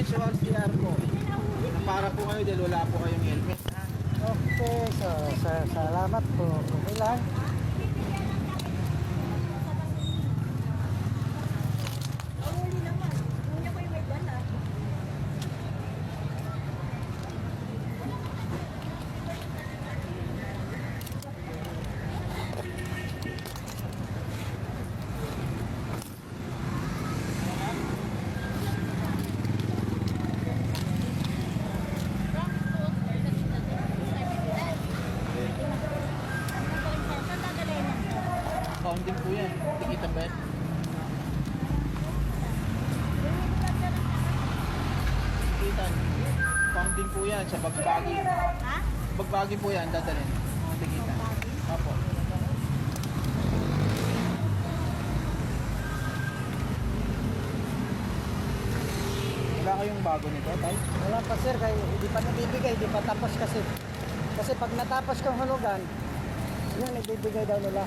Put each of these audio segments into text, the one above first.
visual CR po. Para po kayo dahil wala po kayong helmet. Ha? Okay, so salamat po. Okay lang. Founding po yan. Tikita ba yan? Tikitan. Founding po yan sa bagbagi. Ha? Bagbagi po yan, dadalhin. Tikita. Opo. Wala kayong bago nito, tay? Wala pa sir, kaya hindi pa nabibigay, hindi pa tapos kasi. Kasi pag natapos kong hulugan, yun nagbibigay daw nila.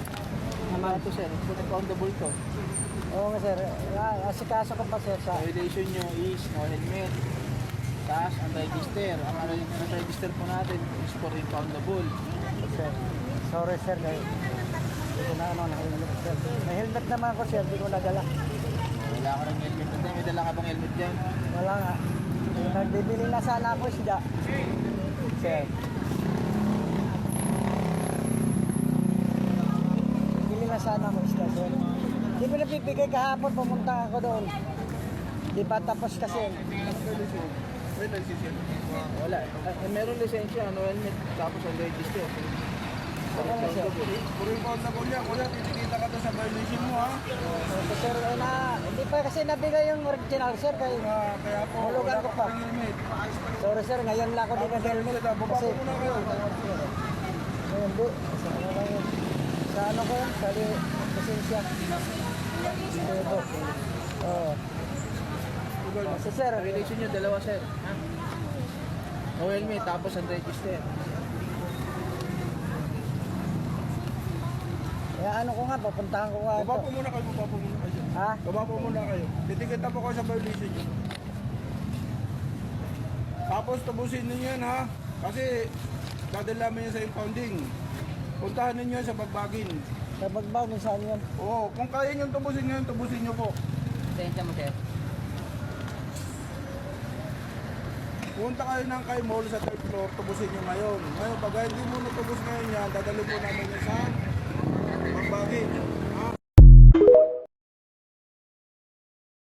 Naman ito, sir. Foundable to. Oo nga sir, asikaso ko pa sir sa... Violation nyo is no helmet. Taas, unregister. Ang unregister po natin is for impoundable. Sir. Sorry sir, kaya hindi ko na na helmet sir. May helmet naman ako sir, hindi ko nadala. Wala ka ng helmet. May dala ka bang helmet dyan? Wala nga. Nagbibili na sana ako isda. Sir. Bili na sana ako isda sir. Hindi mo nabibigay kahapon, pumunta ako doon. Di pa tapos kasi. May lisensya. Wala. Meron lisensya, no helmet. Tapos unregister. Ano na sir? Puro yung pound na kuya, kuya, titikita ka doon sa violation mo ha. So, sir, hindi pa kasi nabigay yung original sir. Kaya Kaya po, hulugan wala ko ka pa. pang helmet. Sorry sir, ngayon lang ako din nag-helmet. Baba Kasi, ko muna kayo. hindi. Sa ano lang yun? Sa ano ko yun? Sa lisensya. Hindi po. Oo. So, sir, Violation nyo, dalawa, sir. Ha? No helmet, tapos unregister. kaya ano ko nga, papuntahan ko nga Baba ito. po muna kayo, baba po muna kayo. Ha? Baba po muna kayo. Titikita po kayo sa violation nyo. Tapos tubusin ninyo yan ha. Kasi dadala namin yan sa impounding. Puntahan ninyo yan sa bagbagin. Sa Bagbaw, minsan yun. Oo, kung kaya nyo tubusin nyo, tubusin nyo po. Lisensya mo, sir. Punta kayo ng kay mall sa third floor, tubusin nyo ngayon. Ngayon, pag hindi mo natubos ngayon yan, dadalhin po namin yan sa bagbagin.